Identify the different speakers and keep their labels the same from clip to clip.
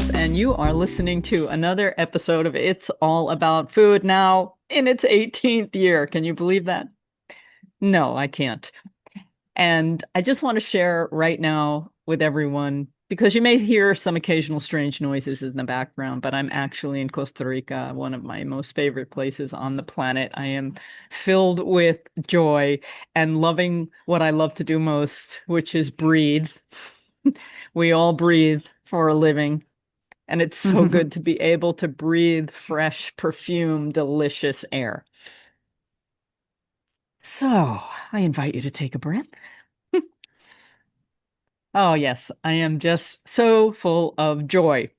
Speaker 1: Hartglass, and you are listening to another episode of It's All About Food, now in its 18th year. Can you believe that? No, I can't. And I just want to share right now with everyone, because you may hear some occasional strange noises in the background, but I'm actually in Costa Rica, one of my most favorite places on the planet. I am filled with joy and loving what I love to do most, which is breathe. We all breathe for a living, and it's so good to be able to breathe fresh, perfume, delicious air. So I invite you to take a breath. Oh, yes, I am just so full of joy.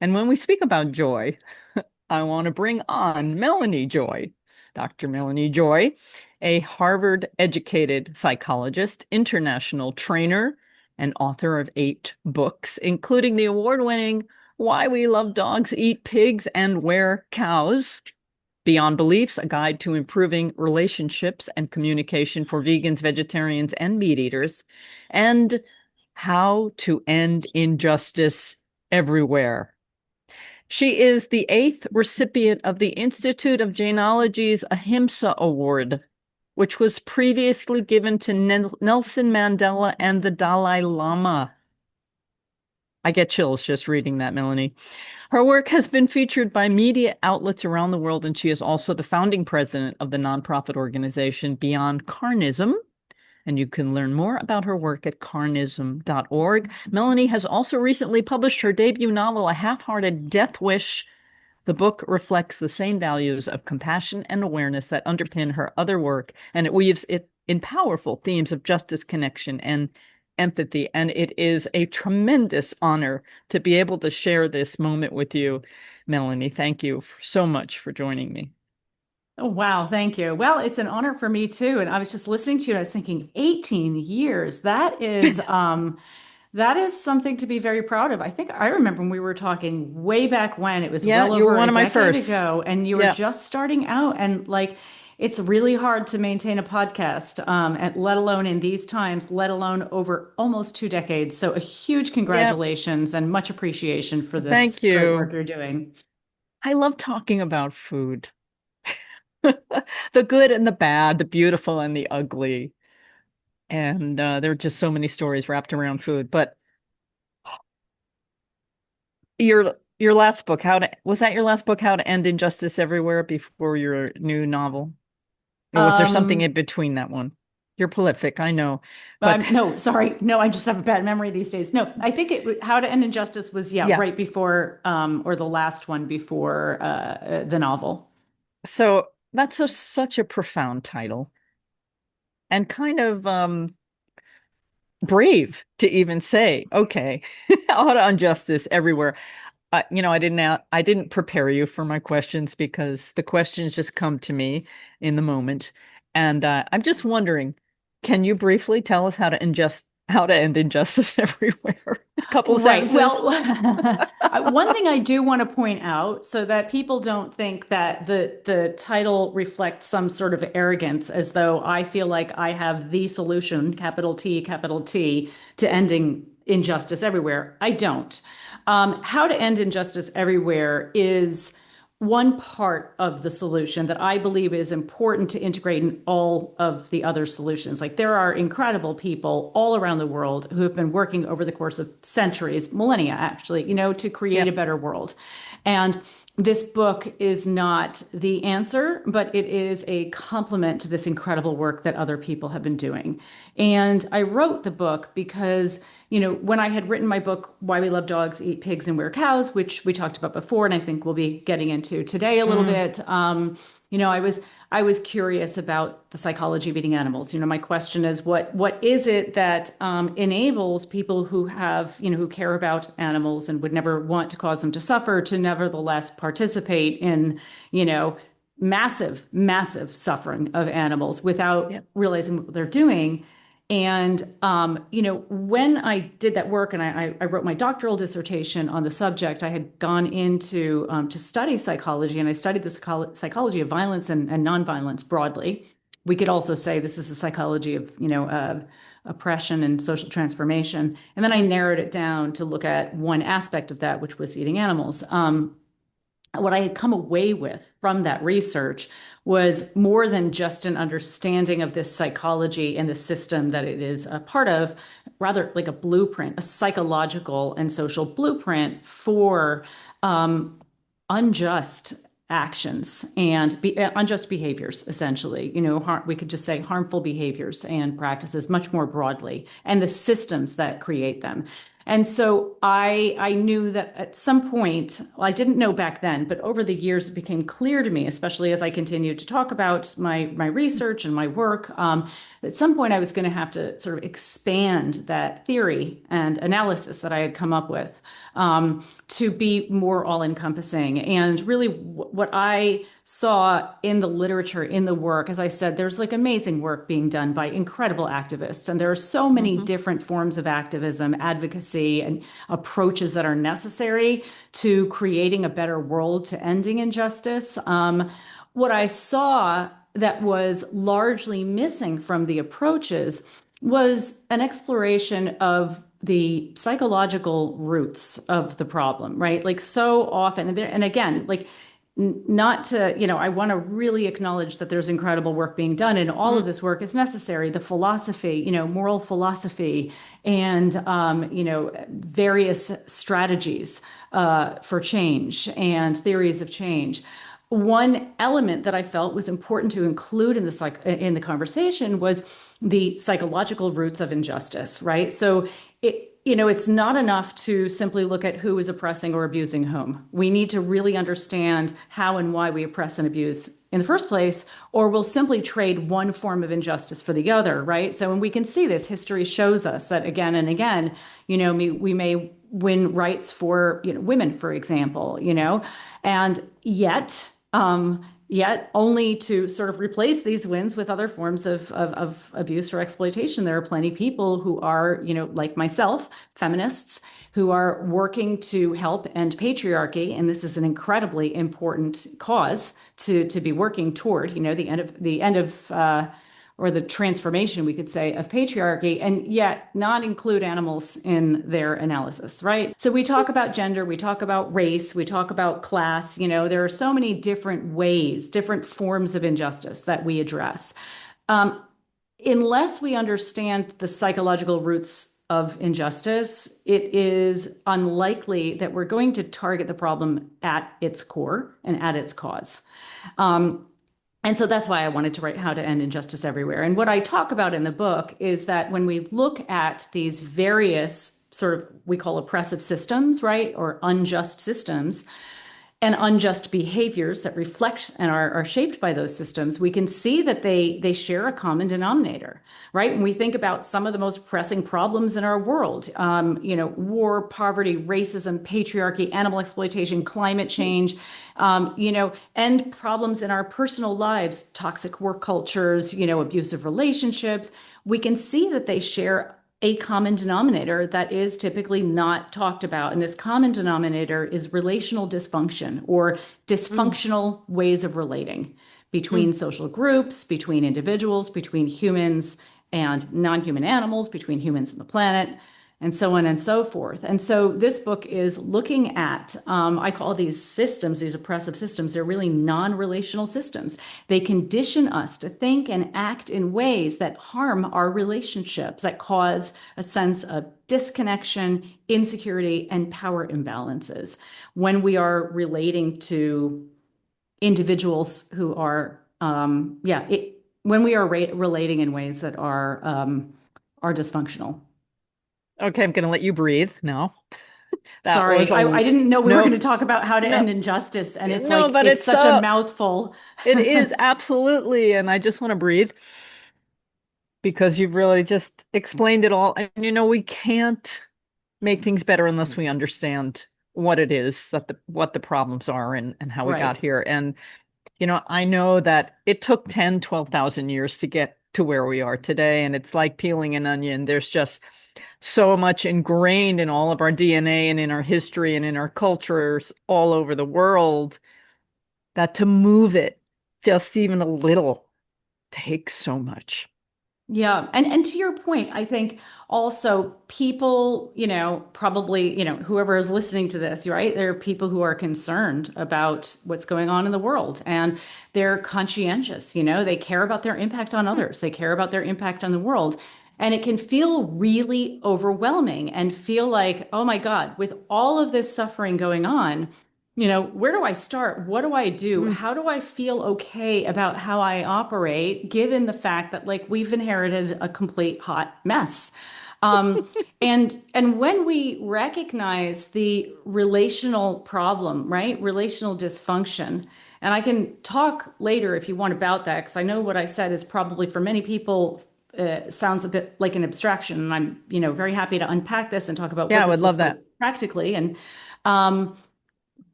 Speaker 1: And when we speak about joy, I want to bring on Melanie Joy, Dr. Melanie Joy, a Harvard educated psychologist, international trainer, and author of 8 books, including the award-winning Why We Love Dogs, Eat Pigs, and Wear Cows, Beyond Beliefs, a guide to improving relationships and communication for vegans, vegetarians, and meat eaters, and How to End Injustice Everywhere. She is the 8th recipient of the Institute of Jainology's Ahimsa Award, which was previously given to Nelson Mandela and the Dalai Lama. I get chills just reading that, Melanie. Her work has been featured by media outlets around the world, and she is also the founding president of the nonprofit organization Beyond Carnism. And you can learn more about her work at carnism.org. Melanie has also recently published her debut novel, A Half-Hearted Death Wish. The book reflects the same values of compassion and awareness that underpin her other work, and it weaves it in powerful themes of justice, connection, and empathy. And it is a tremendous honor to be able to share this moment with you, Melanie. Thank you so much for joining me.
Speaker 2: Oh, wow. Thank you. Well, it's an honor for me too. And I was just listening to you and I was thinking 18 years. That is something to be very proud of. I think I remember when we were talking way back when it was
Speaker 1: Yeah,
Speaker 2: well
Speaker 1: you were
Speaker 2: over
Speaker 1: one
Speaker 2: a
Speaker 1: of my
Speaker 2: decade
Speaker 1: first.
Speaker 2: ago and you were
Speaker 1: Yeah.
Speaker 2: just starting out and like it's really hard to maintain a podcast, let alone in these times, let alone over almost 2 decades. So a huge
Speaker 1: Yeah.
Speaker 2: congratulations and much appreciation for this
Speaker 1: Thank
Speaker 2: great work
Speaker 1: you.
Speaker 2: you're doing.
Speaker 1: I love talking about food. The good and the bad, the beautiful and the ugly. And there are just so many stories wrapped around food. But your last book, was that your last book, How to End Injustice Everywhere, before your new novel? Or was there something
Speaker 2: Um,
Speaker 1: in between that one? You're prolific, I know. But
Speaker 2: No, sorry. No, I just have a bad memory these days. No, I think How to End Injustice was, yeah,
Speaker 1: yeah,
Speaker 2: right before, or the last one before the novel.
Speaker 1: so that's such a profound title and kind of brave to even say, okay, how to injustice everywhere. I didn't prepare you for my questions because the questions just come to me in the moment. And I'm just wondering, can you briefly tell us how to end injustice everywhere? A couple of
Speaker 2: Right.
Speaker 1: sentences.
Speaker 2: Well, one thing I do want to point out so that people don't think that the title reflects some sort of arrogance, as though I feel like I have the solution, capital T, to ending injustice everywhere. I don't. How to End Injustice Everywhere is one part of the solution that I believe is important to integrate in all of the other solutions. Like there are incredible people all around the world who have been working over the course of centuries, millennia actually, to create
Speaker 1: Yeah.
Speaker 2: a better world. And this book is not the answer, but it is a complement to this incredible work that other people have been doing. And I wrote the book because, when I had written my book, Why We Love Dogs, Eat Pigs, and Wear Cows, which we talked about before, and I think we'll be getting into today a little
Speaker 1: Mm,
Speaker 2: bit, I was curious about the psychology of eating animals. My question is, what is it that enables people who have, who care about animals and would never want to cause them to suffer to nevertheless participate in, massive, massive suffering of animals without
Speaker 1: yeah.
Speaker 2: realizing what they're doing? And when I did that work and I wrote my doctoral dissertation on the subject, I had gone into to study psychology, and I studied the psychology of violence and nonviolence broadly. We could also say this is the psychology of oppression and social transformation. And then I narrowed it down to look at one aspect of that, which was eating animals. What I had come away with from that research was more than just an understanding of this psychology and the system that it is a part of, rather like a blueprint, a psychological and social blueprint for unjust actions and unjust behaviors, essentially. We could just say harmful behaviors and practices much more broadly, and the systems that create them. And so I knew that at some point, well, I didn't know back then, but over the years it became clear to me, especially as I continued to talk about my research and my work, at some point I was going to have to sort of expand that theory and analysis that I had come up with to be more all-encompassing. And really, what I saw in the literature, in the work, as I said, there's like amazing work being done by incredible activists, and there are so many
Speaker 1: Mm-hmm.
Speaker 2: different forms of activism, advocacy, and approaches that are necessary to creating a better world, to ending injustice. What I saw that was largely missing from the approaches was an exploration of the psychological roots of the problem, right? Like so often, and again, like not to, I want to really acknowledge that there's incredible work being done, and all of this work is necessary. The philosophy, moral philosophy, and various strategies for change and theories of change. One element that I felt was important to include in the conversation was the psychological roots of injustice, right? So it's not enough to simply look at who is oppressing or abusing whom. We need to really understand how and why we oppress and abuse in the first place, or we'll simply trade one form of injustice for the other, right? So when we can see this, history shows us that again and again, we may win rights for women, for example, and yet only to sort of replace these wins with other forms of abuse or exploitation. There are plenty of people who are, like myself, feminists, who are working to help end patriarchy. And this is an incredibly important cause to be working toward, the end of or the transformation, we could say, of patriarchy, and yet not include animals in their analysis, right? So we talk about gender, we talk about race, we talk about class. There are so many different ways, different forms of injustice that we address. Unless we understand the psychological roots of injustice, it is unlikely that we're going to target the problem at its core and at its cause. And so that's why I wanted to write How to End Injustice Everywhere. And what I talk about in the book is that when we look at these various sort of, we call oppressive systems, right, or unjust systems, and unjust behaviors that reflect and are shaped by those systems, we can see that they share a common denominator, right? When we think about some of the most pressing problems in our world, war, poverty, racism, patriarchy, animal exploitation, climate change, and problems in our personal lives, toxic work cultures, abusive relationships, we can see that they share a common denominator that is typically not talked about. And this common denominator is relational dysfunction or dysfunctional ways of relating between social groups, between individuals, between humans and non-human animals, between humans and the planet, and so on and so forth. And so this book is looking at, I call these systems, these oppressive systems, they're really non-relational systems. They condition us to think and act in ways that harm our relationships, that cause a sense of disconnection, insecurity, and power imbalances when we are relating to individuals who are, when we are relating in ways that are dysfunctional.
Speaker 1: Okay, I'm going to let you breathe now. That was
Speaker 2: Sorry, I didn't know we were going
Speaker 1: no,
Speaker 2: to talk about how to
Speaker 1: no,
Speaker 2: end injustice, and it's
Speaker 1: no,
Speaker 2: like
Speaker 1: but
Speaker 2: it's
Speaker 1: it's
Speaker 2: such a mouthful.
Speaker 1: it is absolutely, and I just want to breathe because you've really just explained it all. And we can't make things better unless we understand what it is that what the problems are and how we got
Speaker 2: Right.
Speaker 1: here. And I know that it took 10, 12,000 years to get to where we are today, and it's like peeling an onion. There's just so much ingrained in all of our DNA and in our history and in our cultures all over the world that to move it just even a little takes so much.
Speaker 2: Yeah. And to your point, I think also people, probably, whoever is listening to this, right? There are people who are concerned about what's going on in the world and they're conscientious, they care about their impact on
Speaker 1: Hmm.
Speaker 2: others. They care about their impact on the world. And it can feel really overwhelming and feel like, oh my God, with all of this suffering going on, where do I start? What do I do?
Speaker 1: Hmm.
Speaker 2: How do I feel okay about how I operate, given the fact that like we've inherited a complete hot mess? Um, and when we recognize the relational problem, right? Relational dysfunction, and I can talk later if you want about that, because I know what I said is probably for many people sounds a bit like an abstraction, and I'm, very happy to unpack this and talk about
Speaker 1: Yeah,
Speaker 2: what
Speaker 1: I would
Speaker 2: this
Speaker 1: love
Speaker 2: looks like
Speaker 1: that.
Speaker 2: practically. And um,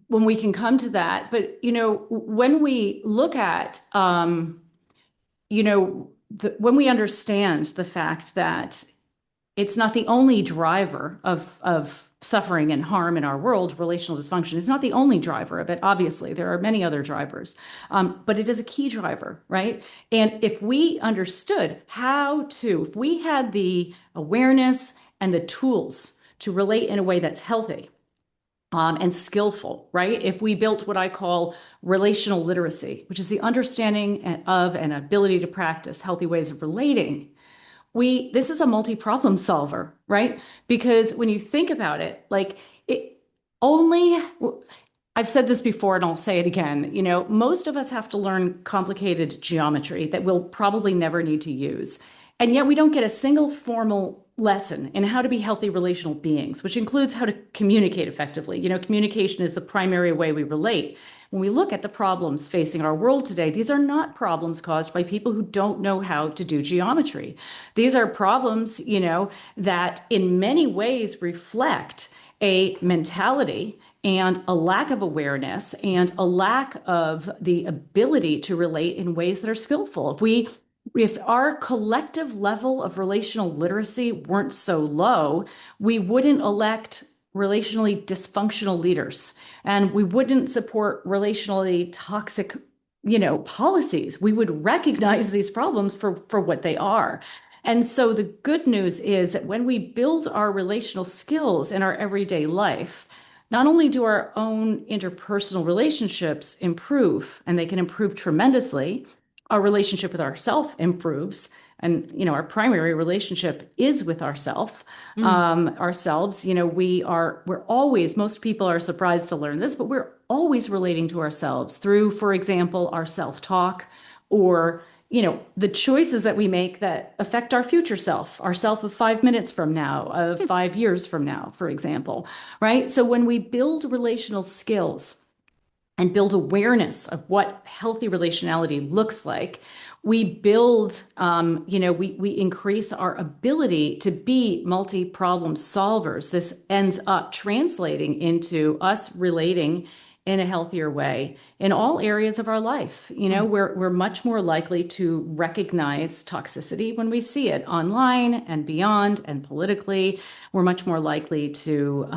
Speaker 2: when we can come to that. But, when we look at, when we understand the fact that it's not the only driver of suffering and harm in our world, relational dysfunction. It's not the only driver of it. Obviously, there are many other drivers, but it is a key driver, right? And if we understood if we had the awareness and the tools to relate in a way that's healthy, and skillful, right? If we built what I call relational literacy, which is the understanding of and ability to practice healthy ways of relating, this is a multi-problem solver, right? Because when you think about it, like it only I've said this before and I'll say it again. Most of us have to learn complicated geometry that we'll probably never need to use. And yet we don't get a single formal lesson in how to be healthy relational beings, which includes how to communicate effectively. Communication is the primary way we relate. When we look at the problems facing our world today, these are not problems caused by people who don't know how to do geometry. These are problems, that in many ways reflect a mentality and a lack of awareness and a lack of the ability to relate in ways that are skillful. If our collective level of relational literacy weren't so low, we wouldn't elect relationally dysfunctional leaders and we wouldn't support relationally toxic policies. We would recognize these problems for what they are. And so the good news is that when we build our relational skills in our everyday life, not only do our own interpersonal relationships improve, and they can improve tremendously, our relationship with ourself improves. And our primary relationship is with
Speaker 1: Mm.
Speaker 2: ourselves. We're always, most people are surprised to learn this, but we're always relating to ourselves through, for example, our self-talk or the choices that we make that affect our future self, our self of 5 minutes from now, of 5 years from now, for example, right? So when we build relational skills and build awareness of what healthy relationality looks like, we build, we increase our ability to be multi-problem solvers. This ends up translating into us relating in a healthier way in all areas of our life.
Speaker 1: Mm.
Speaker 2: We're much more likely to recognize toxicity when we see it online and beyond and politically. We're much more likely to,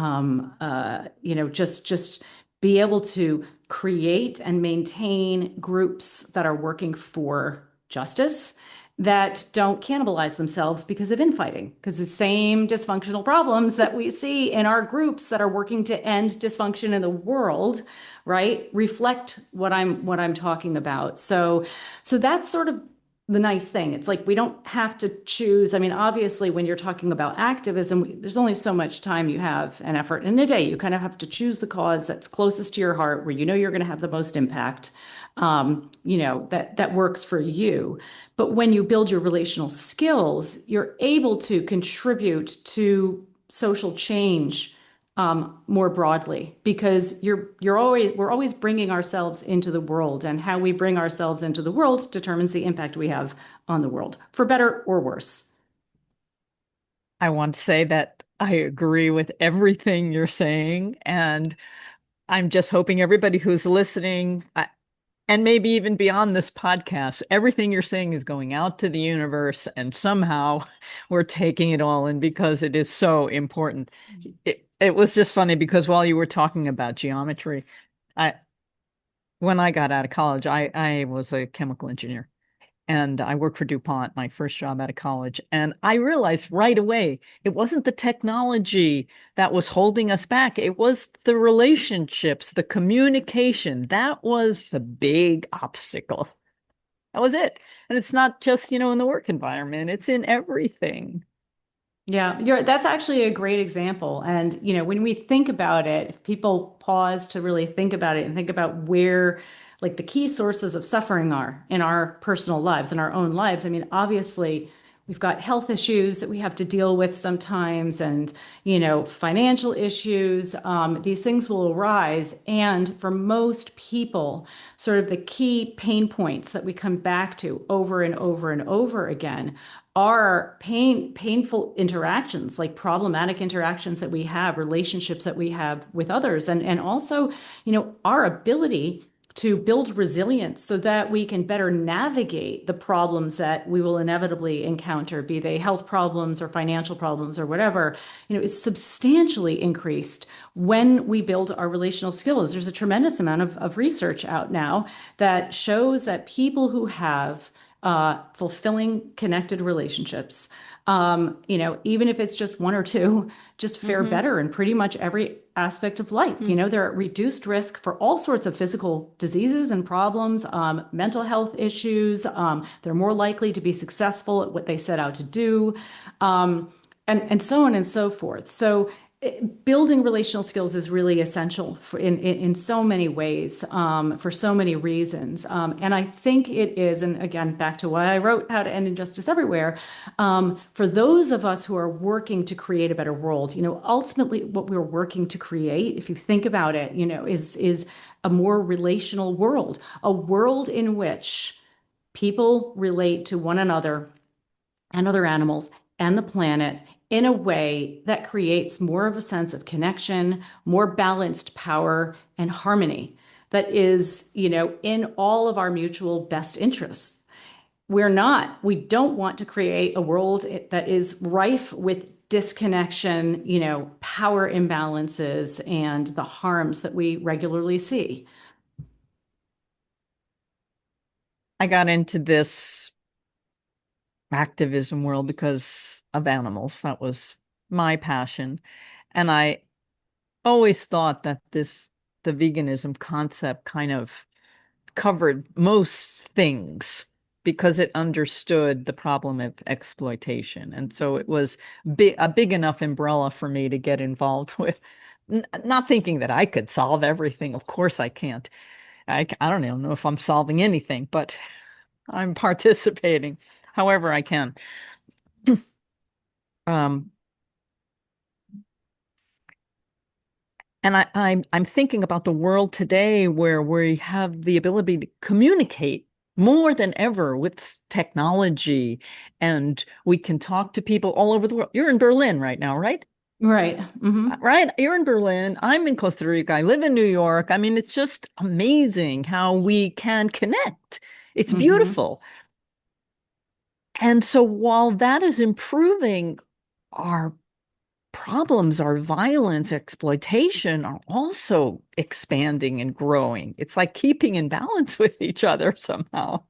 Speaker 2: just be able to create and maintain groups that are working for justice that don't cannibalize themselves because of infighting, because the same dysfunctional problems that we see in our groups that are working to end dysfunction in the world, right, reflect what I'm talking about. So that's sort of the nice thing. It's like we don't have to choose. I mean, obviously, when you're talking about activism, there's only so much time you have and effort in a day. You kind of have to choose the cause that's closest to your heart, where you're going to have the most impact. That works for you. But when you build your relational skills, you're able to contribute to social change more broadly because we're always bringing ourselves into the world, and how we bring ourselves into the world determines the impact we have on the world, for better or worse.
Speaker 1: I want to say that I agree with everything you're saying, and I'm just hoping everybody who's listening, and maybe even beyond this podcast, everything you're saying is going out to the universe, and somehow we're taking it all in because it is so important. It was just funny because while you were talking about geometry, I when I got out of college, I was a chemical engineer. And I worked for DuPont, my first job out of college. And I realized right away it wasn't the technology that was holding us back. It was the relationships, the communication. That was the big obstacle. That was it. And it's not just, in the work environment, it's in everything.
Speaker 2: Yeah, that's actually a great example. And, when we think about it, if people pause to really think about it and think about where like the key sources of suffering are in our personal lives, in our own lives, I mean, obviously we've got health issues that we have to deal with sometimes and, financial issues. These things will arise. And for most people, sort of the key pain points that we come back to over and over and over again are painful interactions, like problematic interactions that we have, relationships that we have with others, and also, our ability to build resilience so that we can better navigate the problems that we will inevitably encounter, be they health problems or financial problems or whatever, is substantially increased when we build our relational skills. There's a tremendous amount of research out now that shows that people who have fulfilling connected relationships, even if it's just one or two, just fare
Speaker 1: Hmm.
Speaker 2: better in pretty much every aspect of life. They're at reduced risk for all sorts of physical diseases and problems, mental health issues. They're more likely to be successful at what they set out to do, and so on and so forth. So building relational skills is really essential in so many ways, for so many reasons. And I think it is, and again, back to why I wrote How to End Injustice Everywhere, for those of us who are working to create a better world, ultimately what we're working to create, if you think about it, is a more relational world, a world in which people relate to one another and other animals and the planet in a way that creates more of a sense of connection, more balanced power and harmony that is, in all of our mutual best interests. We don't want to create a world that is rife with disconnection, power imbalances, and the harms that we regularly see.
Speaker 1: I got into this activism world because of animals. That was my passion. And I always thought that the veganism concept kind of covered most things because it understood the problem of exploitation. And so it was a big enough umbrella for me to get involved with. Not thinking that I could solve everything. Of course I can't. I don't even know if I'm solving anything, but I'm participating however I can. Um, and I'm thinking about the world today where we have the ability to communicate more than ever with technology, and we can talk to people all over the world. You're in Berlin right now, right?
Speaker 2: Right.
Speaker 1: Right? You're in Berlin. I'm in Costa Rica. I live in New York. I mean, it's just amazing how we can connect. It's
Speaker 2: Hmm.
Speaker 1: beautiful. And so while that is improving, our problems, our violence, exploitation are also expanding and growing. It's like keeping in balance with each other somehow.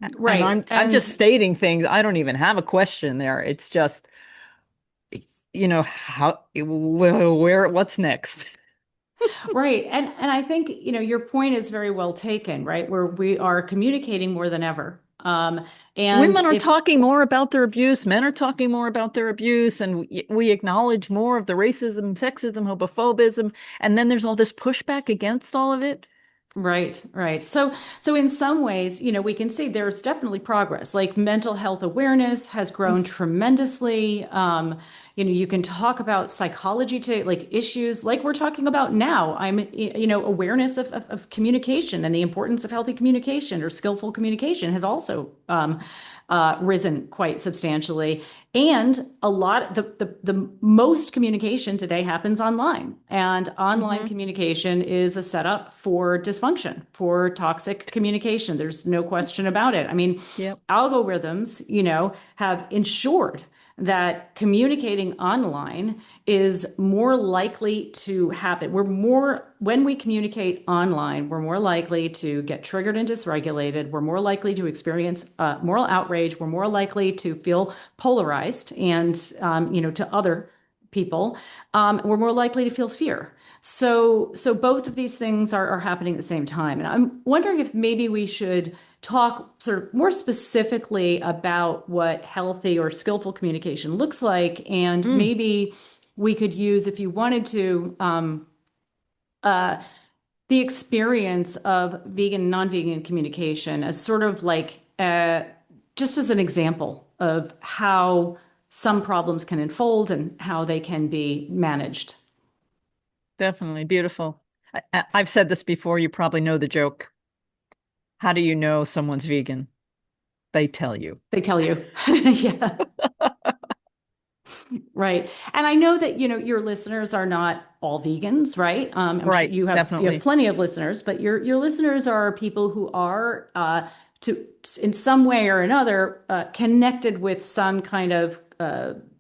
Speaker 1: And
Speaker 2: Right.
Speaker 1: I'm just
Speaker 2: And
Speaker 1: stating things. I don't even have a question there. It's just, how, where, what's next?
Speaker 2: right. And I think, your point is very well taken, right? Where we are communicating more than ever. And
Speaker 1: Women are
Speaker 2: if
Speaker 1: talking more about their abuse. Men are talking more about their abuse. And we acknowledge more of the racism, sexism, homophobism. And then there's all this pushback against all of it.
Speaker 2: Right, right. So in some ways, we can see there's definitely progress. Like mental health awareness has grown tremendously. You can talk about psychology to like issues like we're talking about now. Awareness of communication and the importance of healthy communication or skillful communication has also risen quite substantially. And a lot, the most communication today happens online, and online
Speaker 1: Hmm.
Speaker 2: communication is a setup for dysfunction, for toxic communication. There's no question about it. I mean,
Speaker 1: Yep.
Speaker 2: algorithms, have ensured that communicating online is more likely to happen. When we communicate online, we're more likely to get triggered and dysregulated. We're more likely to experience moral outrage. We're more likely to feel polarized and, to other people. We're more likely to feel fear. So both of these things are happening at the same time. And I'm wondering if maybe we should talk sort of more specifically about what healthy or skillful communication looks like. And
Speaker 1: Mm,
Speaker 2: maybe we could use, if you wanted to, uh, the experience of vegan and non-vegan communication as sort of like just as an example of how some problems can unfold and how they can be managed.
Speaker 1: definitely beautiful. I've said this before. You probably know the joke. How do you know someone's vegan? They tell you.
Speaker 2: They tell you. Yeah. Right. And I know that, your listeners are not all vegans, right? I'm sure
Speaker 1: Right,
Speaker 2: you have
Speaker 1: definitely.
Speaker 2: plenty of listeners, but your listeners are people who are to in some way or another connected with some kind of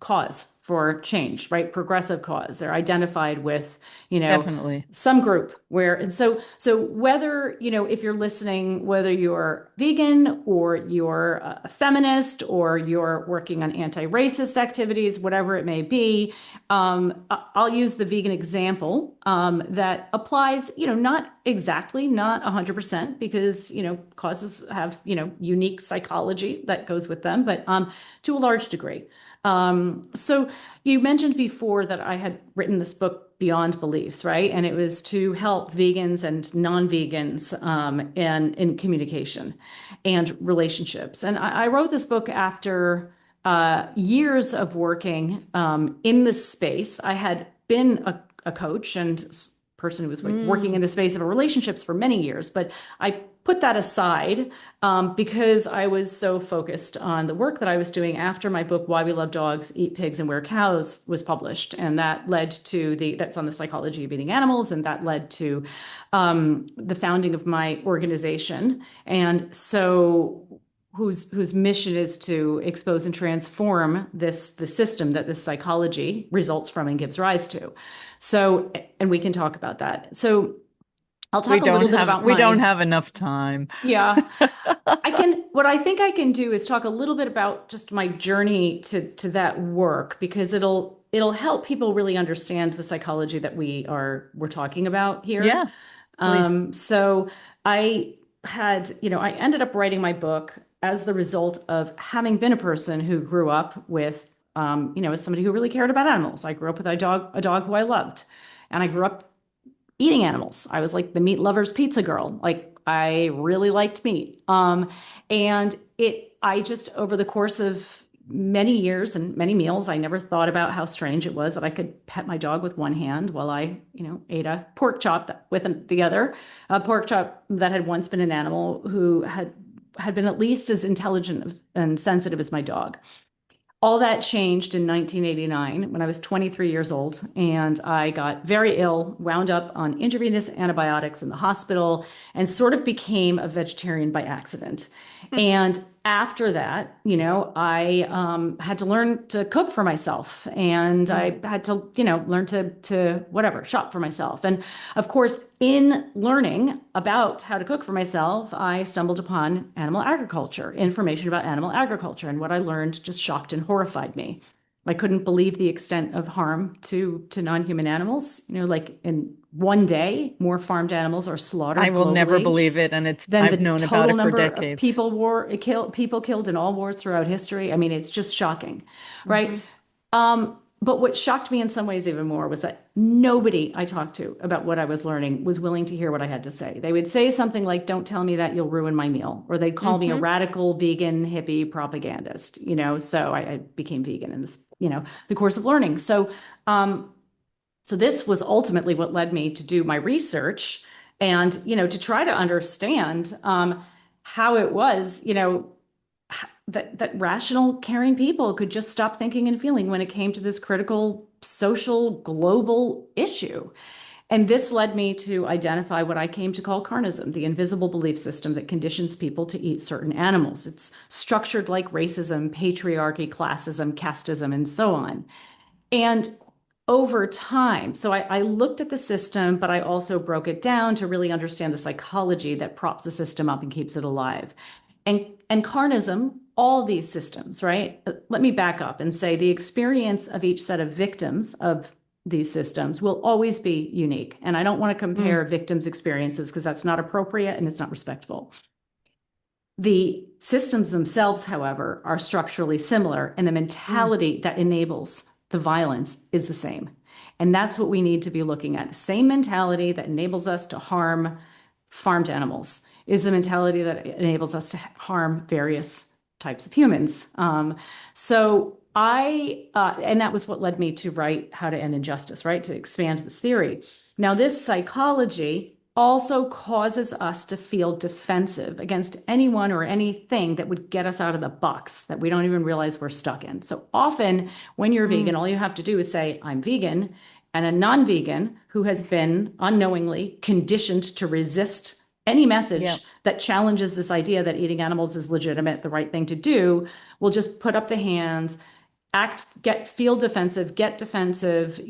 Speaker 2: cause for change, right? Progressive cause. They're identified with, you know,
Speaker 1: Definitely.
Speaker 2: some group where, and so whether, if you're listening, whether you're vegan or you're a feminist or you're working on anti-racist activities, whatever it may be, I'll use the vegan example that applies, not exactly, not 100%, because, causes have, unique psychology that goes with them, but to a large degree. So you mentioned before that I had written this book, Beyond Beliefs, right? And it was to help vegans and non-vegans in communication and relationships. And I wrote this book after years of working in this space. I had been a coach and person who was like working
Speaker 1: Mm,
Speaker 2: in the space of relationships for many years, but I put that aside because I was so focused on the work that I was doing after my book, Why We Love Dogs, Eat Pigs, and Wear Cows was published. And that led to that's on the psychology of eating animals. And that led to the founding of my organization. And so whose mission is to expose and transform the system that this psychology results from and gives rise to. So, and we can talk about that. So I'll talk a little bit about
Speaker 1: we don't
Speaker 2: my,
Speaker 1: have enough time.
Speaker 2: yeah, what I think I can do is talk a little bit about just my journey to that work because it'll help people really understand the psychology that we're talking about here.
Speaker 1: Yeah, please.
Speaker 2: So I I ended up writing my book as the result of having been a person who grew up with, as somebody who really cared about animals. I grew up with a dog who I loved, and I grew up eating animals. I was like the meat lover's pizza girl. Like I really liked meat. And I just over the course of many years and many meals, I never thought about how strange it was that I could pet my dog with one hand while I, ate a pork chop with the other, a pork chop that had once been an animal who had been at least as intelligent and sensitive as my dog. All that changed in 1989 when I was 23 years old and I got very ill, wound up on intravenous antibiotics in the hospital, and sort of became a vegetarian by accident. And after that, I had to learn to cook for myself, and
Speaker 1: Mm.
Speaker 2: I had to, learn to whatever shop for myself. And of course, in learning about how to cook for myself, I stumbled upon animal agriculture, information about animal agriculture, and what I learned just shocked and horrified me. I couldn't believe the extent of harm to non-human animals. Like in one day, more farmed animals are
Speaker 1: I
Speaker 2: slaughtered
Speaker 1: will never
Speaker 2: globally
Speaker 1: believe it, and
Speaker 2: than the
Speaker 1: I've known about
Speaker 2: total
Speaker 1: it for
Speaker 2: number of
Speaker 1: decades.
Speaker 2: people killed in all wars throughout history. I mean, it's just shocking, right?
Speaker 1: Hmm.
Speaker 2: But what shocked me in some ways even more was that nobody I talked to about what I was learning was willing to hear what I had to say. They would say something like, "Don't tell me that, you'll ruin my meal," or they'd call me a
Speaker 1: Hmm.
Speaker 2: radical vegan hippie propagandist. So I became vegan in this, the course of learning. So this was ultimately what led me to do my research and, to try to understand how it was, that rational, caring people could just stop thinking and feeling when it came to this critical social global issue. And this led me to identify what I came to call carnism, the invisible belief system that conditions people to eat certain animals. It's structured like racism, patriarchy, classism, casteism, and so on. And over time, so I looked at the system, but I also broke it down to really understand the psychology that props the system up and keeps it alive. And carnism, all these systems, right? Let me back up and say the experience of each set of victims of these systems will always be unique. And I don't want to
Speaker 1: Mm.
Speaker 2: compare victims' experiences because that's not appropriate and it's not respectful. The systems themselves, however, are structurally similar, and the
Speaker 1: Mm.
Speaker 2: mentality that enables the violence is the same. And that's what we need to be looking at. The same mentality that enables us to harm farmed animals is the mentality that enables us to harm various types of humans. And that was what led me to write How to End Injustice, right? To expand this theory. Now, this psychology also causes us to feel defensive against anyone or anything that would get us out of the box that we don't even realize we're stuck in. So often, when you're vegan,
Speaker 1: Mm.
Speaker 2: all you have to do is say, I'm vegan. And a non vegan who has been unknowingly conditioned to resist any
Speaker 1: Yeah.
Speaker 2: message that challenges this idea that eating animals is legitimate, the right thing to do, will just put up the hands, feel defensive, get defensive.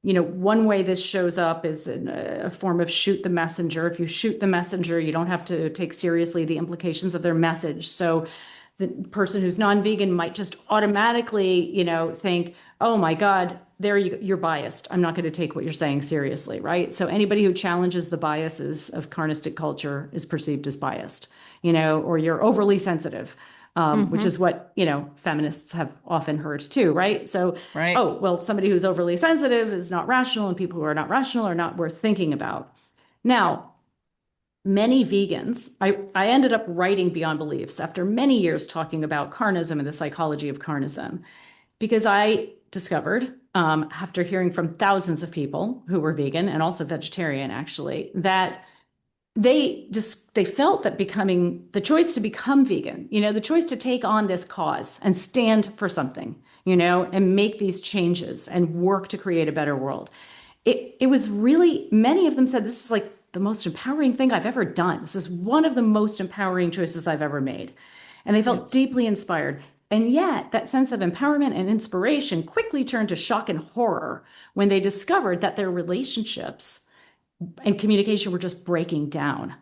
Speaker 2: One way this shows up is in a form of shoot the messenger. If you shoot the messenger, you don't have to take seriously the implications of their message. So the person who's non-vegan might just automatically, think, oh my God, you're biased. I'm not going to take what you're saying seriously, right? So anybody who challenges the biases of carnistic culture is perceived as biased, or you're overly sensitive, which
Speaker 1: Hmm.
Speaker 2: is what, feminists have often heard too, right? So,
Speaker 1: Right.
Speaker 2: oh, well, somebody who's overly sensitive is not rational, and people who are not rational are not worth thinking about. Now, many vegans, I ended up writing Beyond Beliefs after many years talking about carnism and the psychology of carnism, because I discovered, after hearing from thousands of people who were vegan and also vegetarian, actually, that they felt that becoming the choice to become vegan, the choice to take on this cause and stand for something, and make these changes and work to create a better world. It was really, many of them said, this is like the most empowering thing I've ever done. This is one of the most empowering choices I've ever made. And they
Speaker 1: Yeah.
Speaker 2: felt deeply inspired. And yet, that sense of empowerment and inspiration quickly turned to shock and horror when they discovered that their relationships and communication were just breaking down.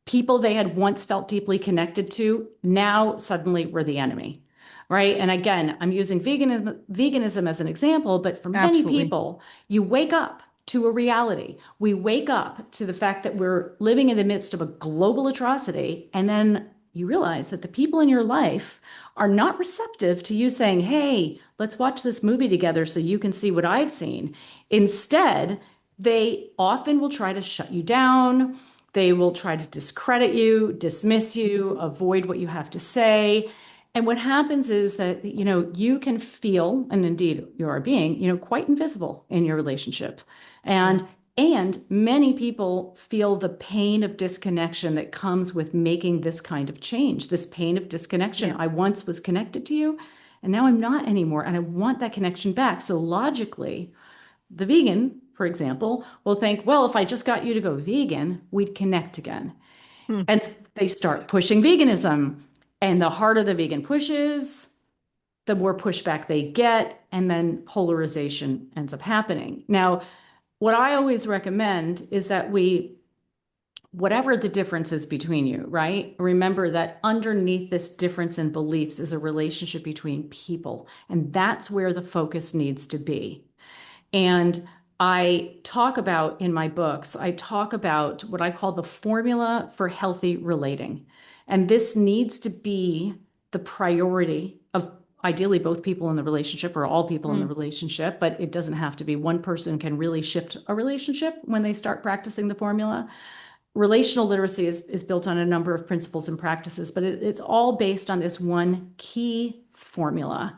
Speaker 2: People they had once felt deeply connected to now suddenly were the enemy. Right. And again, I'm using veganism as an example, but for many
Speaker 1: Absolutely.
Speaker 2: people, you wake up to a reality. We wake up to the fact that we're living in the midst of a global atrocity. And then you realize that the people in your life are not receptive to you saying, hey, let's watch this movie together so you can see what I've seen. Instead, they often will try to shut you down. They will try to discredit you, dismiss you, avoid what you have to say. And what happens is that, you can feel, and indeed you are being, quite invisible in your relationship.
Speaker 1: Yeah.
Speaker 2: And many people feel the pain of disconnection that comes with making this kind of change, this pain of disconnection.
Speaker 1: Yeah.
Speaker 2: I once was connected to you, and now I'm not anymore. And I want that connection back. So logically, the vegan, for example, will think, well, if I just got you to go vegan, we'd connect again.
Speaker 1: Hmm.
Speaker 2: And they start pushing veganism. And the harder the vegan pushes, the more pushback they get. And then polarization ends up happening. Now, what I always recommend is that whatever the difference is between you, right? Remember that underneath this difference in beliefs is a relationship between people. And that's where the focus needs to be. And I talk about in my books, I talk about what I call the formula for healthy relating. And this needs to be the priority of ideally both people in the relationship or all people in the
Speaker 1: Hmm.
Speaker 2: relationship, but it doesn't have to be. One person can really shift a relationship when they start practicing the formula. Relational literacy is built on a number of principles and practices, but it's all based on this one key formula.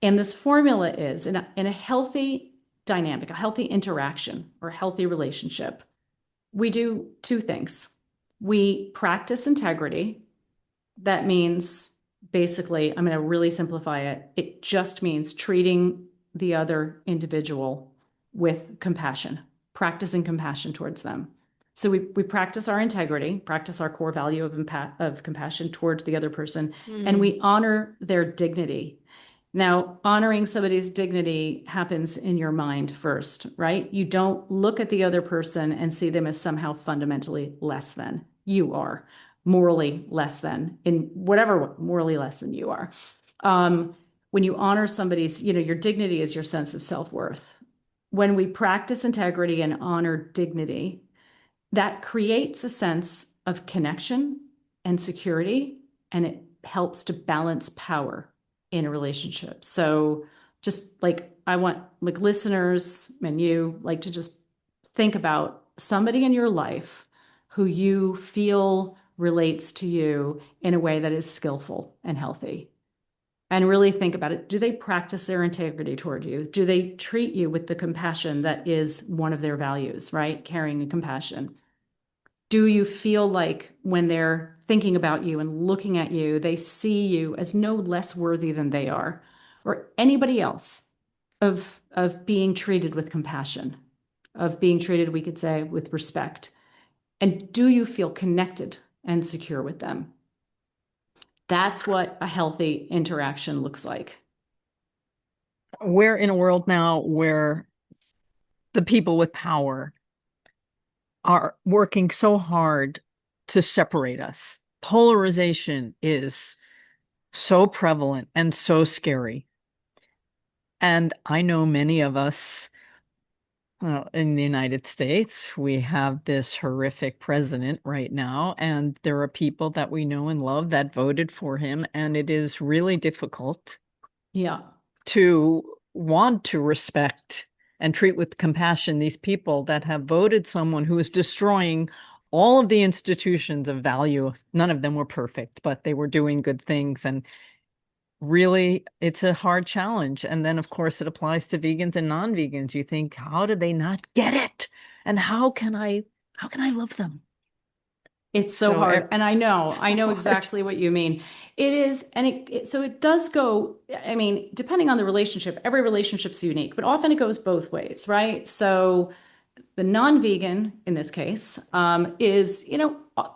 Speaker 2: And this formula is in a healthy dynamic, a healthy interaction or a healthy relationship, we do two things. We practice integrity. That means basically, I'm going to really simplify it. It just means treating the other individual with compassion, practicing compassion towards them. So we practice our integrity, practice our core value of compassion towards the other person, and
Speaker 1: Mm.
Speaker 2: we honor their dignity. Now, honoring somebody's dignity happens in your mind first, right? You don't look at the other person and see them as somehow fundamentally less than. You are morally less than, in whatever morally less than you are. When you honor somebody's, your dignity is your sense of self-worth. When we practice integrity and honor dignity, that creates a sense of connection and security, and it helps to balance power in a relationship. So just like I want like listeners and you like to just think about somebody in your life who you feel relates to you in a way that is skillful and healthy. And really think about it. Do they practice their integrity toward you? Do they treat you with the compassion that is one of their values, right? Caring and compassion. Do you feel like when they're thinking about you and looking at you, they see you as no less worthy than they are, or anybody else, of being treated with compassion, of being treated, we could say, with respect? And do you feel connected and secure with them? That's what a healthy interaction looks like.
Speaker 1: We're in a world now where the people with power are working so hard to separate us. Polarization is so prevalent and so scary. And I know many of us, in the United States, we have this horrific president right now, and there are people that we know and love that voted for him, and it is really difficult
Speaker 2: Yeah.
Speaker 1: to want to respect and treat with compassion these people that have voted someone who is destroying all of the institutions of value. None of them were perfect, but they were doing good things. And really, it's a hard challenge. And then, of course, it applies to vegans and non-vegans. You think, how do they not get it? And how can I love them?
Speaker 2: It's so
Speaker 1: So
Speaker 2: hard. And
Speaker 1: it's
Speaker 2: I
Speaker 1: so
Speaker 2: know
Speaker 1: hard.
Speaker 2: exactly what you mean. It is, and so it does go, I mean, depending on the relationship, every relationship's unique, but often it goes both ways, right? So the non-vegan in this case is,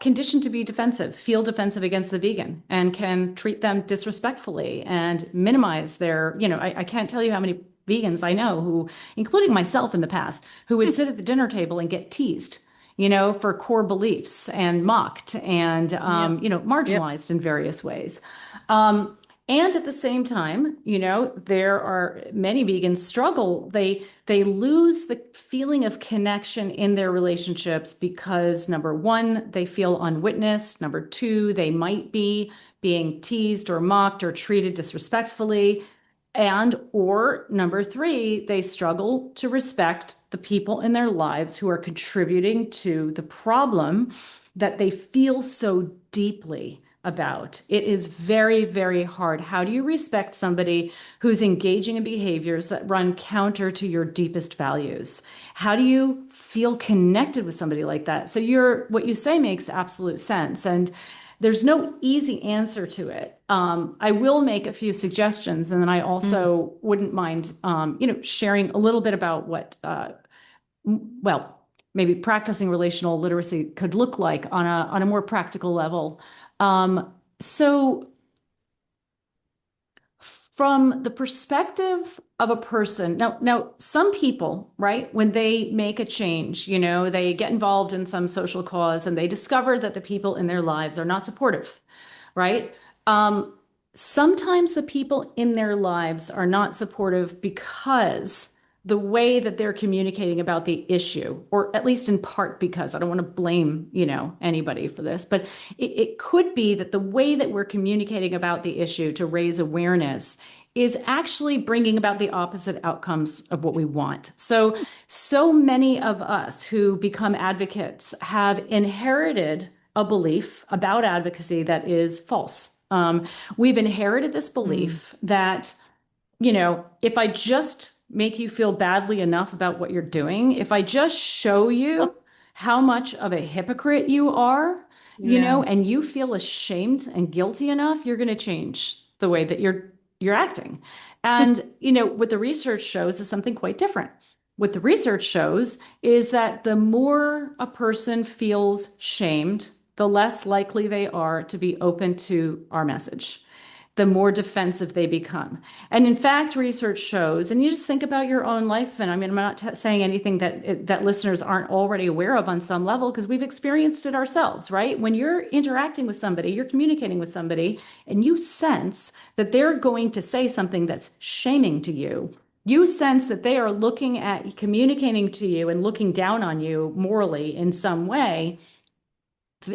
Speaker 2: conditioned to be defensive, feel defensive against the vegan, and can treat them disrespectfully and minimize their, I can't tell you how many vegans I know who, including myself in the past, who would sit at the dinner table and get teased, for core beliefs and mocked and,
Speaker 1: Yep. Yep.
Speaker 2: marginalized in various ways. Um, and at the same time, there are many vegans struggle. They lose the feeling of connection in their relationships because number one, they feel unwitnessed. Number two, they might be being teased or mocked or treated disrespectfully. And or number three, they struggle to respect the people in their lives who are contributing to the problem that they feel so deeply about. It is very, very hard. How do you respect somebody who's engaging in behaviors that run counter to your deepest values? How do you feel connected with somebody like that? So what you say makes absolute sense. And there's no easy answer to it. I will make a few suggestions, and then I
Speaker 1: Mm.
Speaker 2: also wouldn't mind, sharing a little bit about what, well, maybe practicing relational literacy could look like on a more practical level. So from the perspective of a person, now some people, right, when they make a change, they get involved in some social cause and they discover that the people in their lives are not supportive, right? Um, Sometimes the people in their lives are not supportive because the way that they're communicating about the issue, or at least in part because I don't want to blame, anybody for this, but it could be that the way that we're communicating about the issue to raise awareness is actually bringing about the opposite outcomes of what we want. So many of us who become advocates have inherited a belief about advocacy that is false. We've inherited this
Speaker 1: Mm.
Speaker 2: belief that, if I just make you feel badly enough about what you're doing, if I just show you how much of a hypocrite you are,
Speaker 1: Yeah.
Speaker 2: and you feel ashamed and guilty enough, you're going to change the way that you're acting. And, what the research shows is something quite different. what the research shows is that the more a person feels shamed, the less likely they are to be open to our message, the more defensive they become. And in fact, research shows, and you just think about your own life, and I mean, I'm not saying anything that listeners aren't already aware of on some level, because we've experienced it ourselves, right? When you're interacting with somebody, you're communicating with somebody, and you sense that they're going to say something that's shaming to you. You sense that they are looking at communicating to you and looking down on you morally in some way.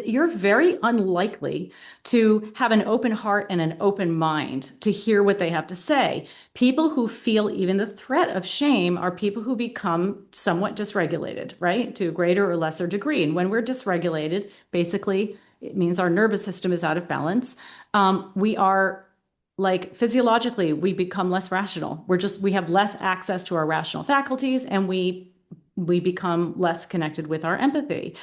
Speaker 2: You're very unlikely to have an open heart and an open mind to hear what they have to say. People who feel even the threat of shame are people who become somewhat dysregulated, right? To a greater or lesser degree. And when we're dysregulated, basically, it means our nervous system is out of balance. We are like physiologically, we become less rational. We have less access to our rational faculties, and we become less connected with our empathy.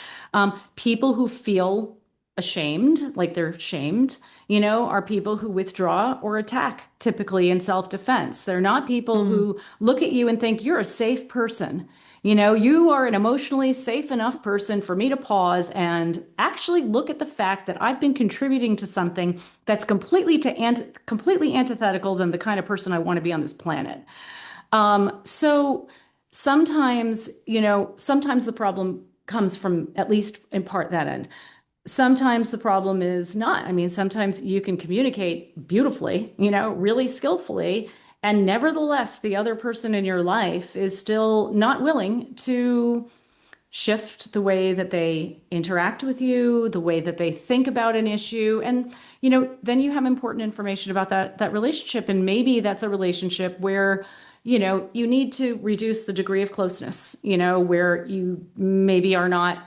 Speaker 2: People who feel ashamed, like they're shamed, are people who withdraw or attack, typically in self-defense. They're not people
Speaker 1: Mm,
Speaker 2: who look at you and think you're a safe person. You are an emotionally safe enough person for me to pause and actually look at the fact that I've been contributing to something that's completely antithetical than the kind of person I want to be on this planet. So sometimes the problem comes from, at least in part, that end. Sometimes the problem is not. I mean, sometimes you can communicate beautifully, really skillfully, and nevertheless, the other person in your life is still not willing to shift the way that they interact with you, the way that they think about an issue. And, then you have important information about that relationship. And maybe that's a relationship where, you need to reduce the degree of closeness, where you maybe are not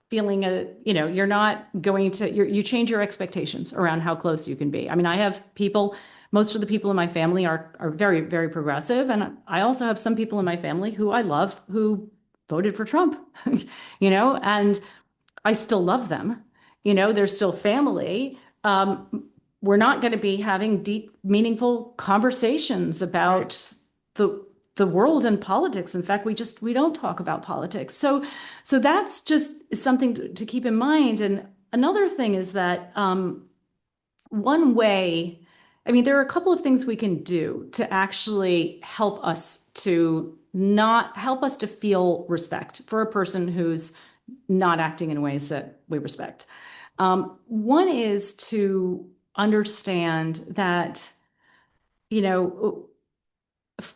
Speaker 2: feeling you're not going to, you change your expectations around how close you can be. I mean, I have people, most of the people in my family are very, very progressive. And I also have some people in my family who I love who voted for Trump, and I still love them. They're still family. We're not going to be having deep, meaningful conversations
Speaker 1: right.
Speaker 2: about the the world and politics. In fact, we don't talk about politics. So that's just something to keep in mind. And another thing is that one way, I mean, there are a couple of things we can do to actually help us to feel respect for a person who's not acting in ways that we respect. One is to understand that, you know,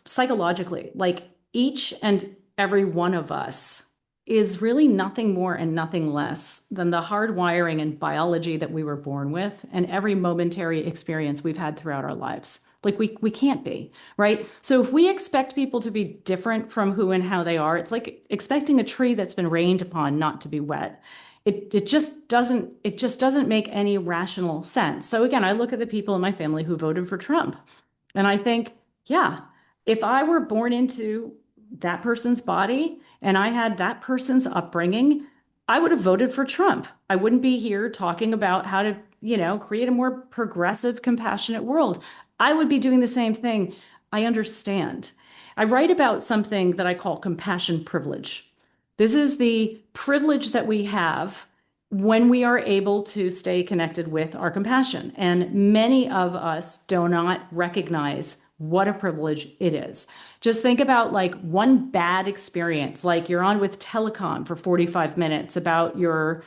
Speaker 2: psychologically, like each and every one of us is really nothing more and nothing less than the hard wiring and biology that we were born with and every momentary experience we've had throughout our lives. Like we can't be, right? So if we expect people to be different from who and how they are, it's like expecting a tree that's been rained upon not to be wet. It just doesn't make any rational sense. So again, I look at the people in my family who voted for Trump, and I think, yeah, if I were born into that person's body and I had that person's upbringing, I would have voted for Trump. I wouldn't be here talking about how to, create a more progressive, compassionate world. I would be doing the same thing. I understand. I write about something that I call compassion privilege. This is the privilege that we have when we are able to stay connected with our compassion. And many of us do not recognize what a privilege it is. Just think about like one bad experience, like you're on with telecom for 45 minutes about your,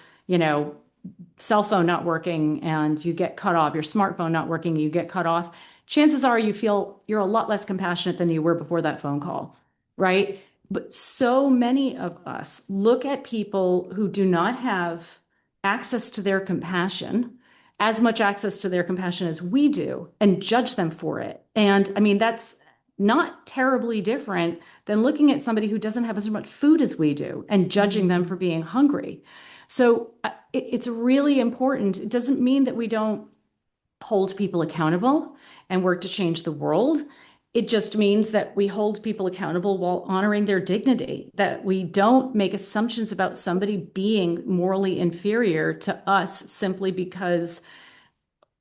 Speaker 2: cell phone not working and you get cut off, your smartphone not working, you get cut off. Chances are you feel you're a lot less compassionate than you were before that phone call, right? But so many of us look at people who do not have access to their compassion, as much access to their compassion as we do, and judge them for it. And I mean, that's not terribly different than looking at somebody who doesn't have as much food as we do and judging them for being hungry. So it's really important. It doesn't mean that we don't hold people accountable and work to change the world. It just means that we hold people accountable while honoring their dignity, that we don't make assumptions about somebody being morally inferior to us simply because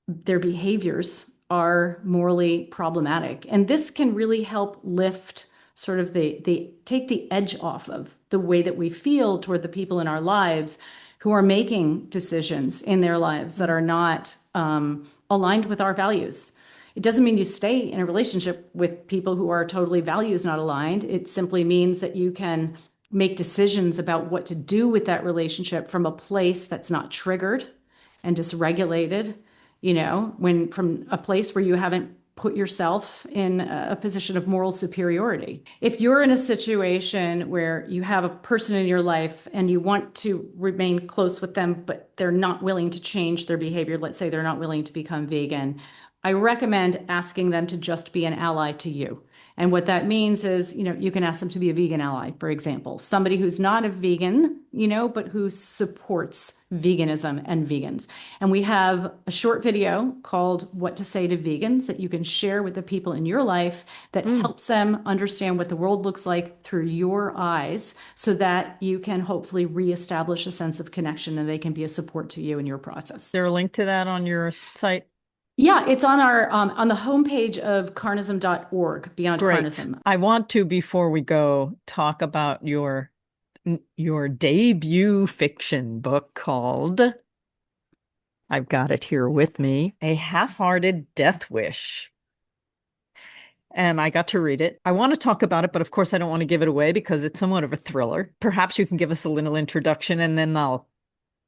Speaker 2: their behaviors are morally problematic. And this can really help lift sort of the take the edge off of the way that we feel toward the people in our lives who are making decisions in their lives that are not aligned with our values. It doesn't mean you stay in a relationship with people who are totally values not aligned. It simply means that you can make decisions about what to do with that relationship from a place that's not triggered and dysregulated, when from a place where you haven't put yourself in a position of moral superiority. If you're in a situation where you have a person in your life and you want to remain close with them, but they're not willing to change their behavior, let's say they're not willing to become vegan, I recommend asking them to just be an ally to you. And what that means is, you can ask them to be a vegan ally, for example, somebody who's not a vegan, but who supports veganism and vegans. And we have a short video called What to Say to Vegans that you can share with the people in your life that helps them understand what the world looks like through your eyes so that you can hopefully reestablish a sense of connection and they can be a support to you in your process.
Speaker 1: Is there a link to that on your site?
Speaker 2: Yeah, it's on our on the homepage of carnism.org, Beyond
Speaker 1: Great.
Speaker 2: Carnism.
Speaker 1: I want to, before we go, talk about your debut fiction book called, I've got it here with me, A Half-Hearted Death Wish. And I got to read it. I want to talk about it, but of course I don't want to give it away because it's somewhat of a thriller. Perhaps you can give us a little introduction and then I'll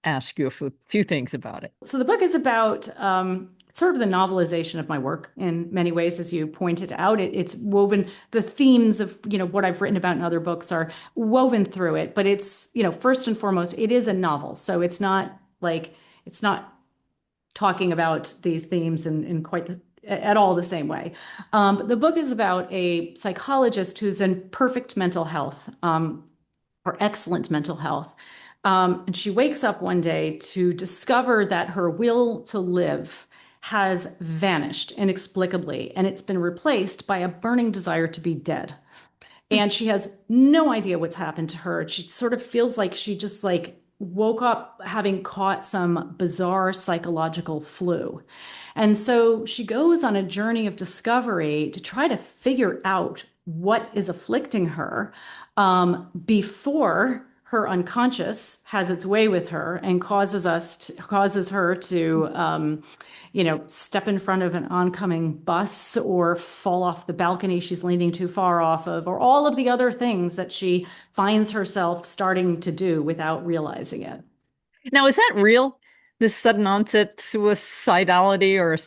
Speaker 1: ask you a few things about it.
Speaker 2: So the book is about sort of the novelization of my work in many ways, as you pointed out. It's woven, the themes of, what I've written about in other books are woven through it, but it's, first and foremost, it is a novel. So it's not talking about these themes in quite at all the same way. The book is about a psychologist who's in perfect mental health, or excellent mental health. And she wakes up one day to discover that her will to live has vanished inexplicably, and it's been replaced by a burning desire to be dead. And she has no idea what's happened to her. She sort of feels like she just woke up having caught some bizarre psychological flu. And so she goes on a journey of discovery to try to figure out what is afflicting her before her unconscious has its way with her and causes her to step in front of an oncoming bus or fall off the balcony she's leaning too far off of, or all of the other things that she finds herself starting to do without realizing it.
Speaker 1: Now, is that real? This sudden onset suicidality or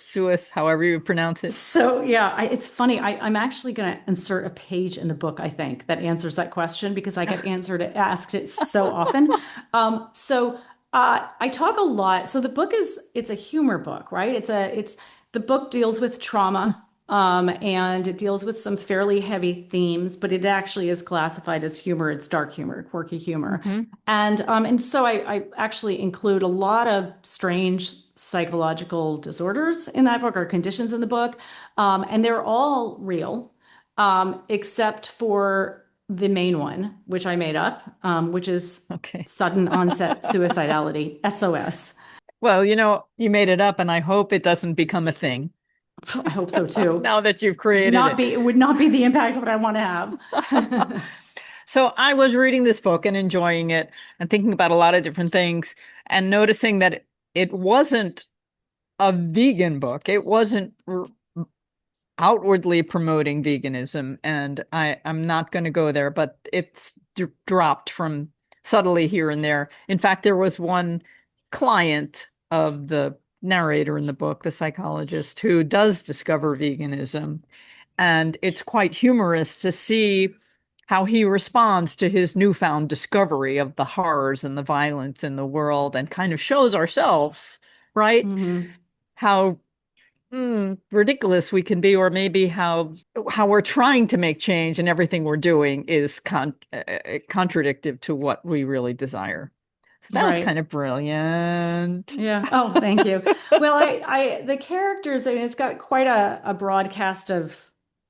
Speaker 1: however you pronounce it?
Speaker 2: So yeah, it's funny. I'm actually going to insert a page in the book, I think, that answers that question because I get asked it so often. I talk a lot. So the book it's a humor book, right? The book deals with trauma. And it deals with some fairly heavy themes, but it actually is classified as humor. It's dark humor, quirky humor. And so I actually include a lot of strange psychological disorders in that book or conditions in the book. And they're all real, except for the main one, which I made up, which is sudden onset suicidality, SOS.
Speaker 1: Well, you made it up and I hope it doesn't become a thing.
Speaker 2: I hope so too.
Speaker 1: Now that you've created it.
Speaker 2: It would not be the impact that I want to have.
Speaker 1: So I was reading this book and enjoying it and thinking about a lot of different things and noticing that it wasn't a vegan book. It wasn't outwardly promoting veganism. And I'm not going to go there, but it's dropped from subtly here and there. In fact, there was one client of the narrator in the book, the psychologist, who does discover veganism. And it's quite humorous to see how he responds to his newfound discovery of the horrors and the violence in the world and kind of shows ourselves, right? How ridiculous we can be, or maybe how we're trying to make change and everything we're doing is contradictive to what we really desire. That was kind of brilliant.
Speaker 2: Yeah. Oh, thank you. Well, the characters, it's got quite a broad cast of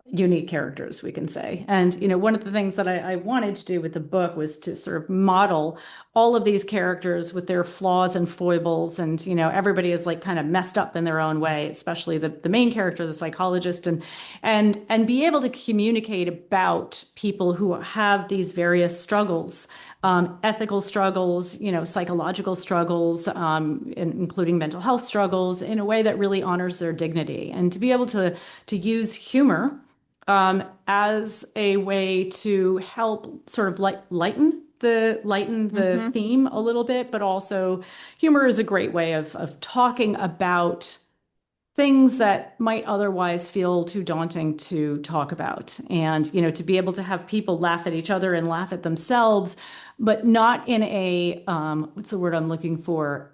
Speaker 2: unique characters, we can say. And, one of the things that I wanted to do with the book was to sort of model all of these characters with their flaws and foibles, and everybody is like kind of messed up in their own way, especially the main character, the psychologist, and be able to communicate about people who have these various struggles, ethical struggles, psychological struggles, including mental health struggles, in a way that really honors their dignity, and to be able to use humor as a way to help sort of lighten the
Speaker 1: Hmm.
Speaker 2: theme a little bit, but also humor is a great way of talking about things that might otherwise feel too daunting to talk about. And, to be able to have people laugh at each other and laugh at themselves, but not in a, what's the word I'm looking for?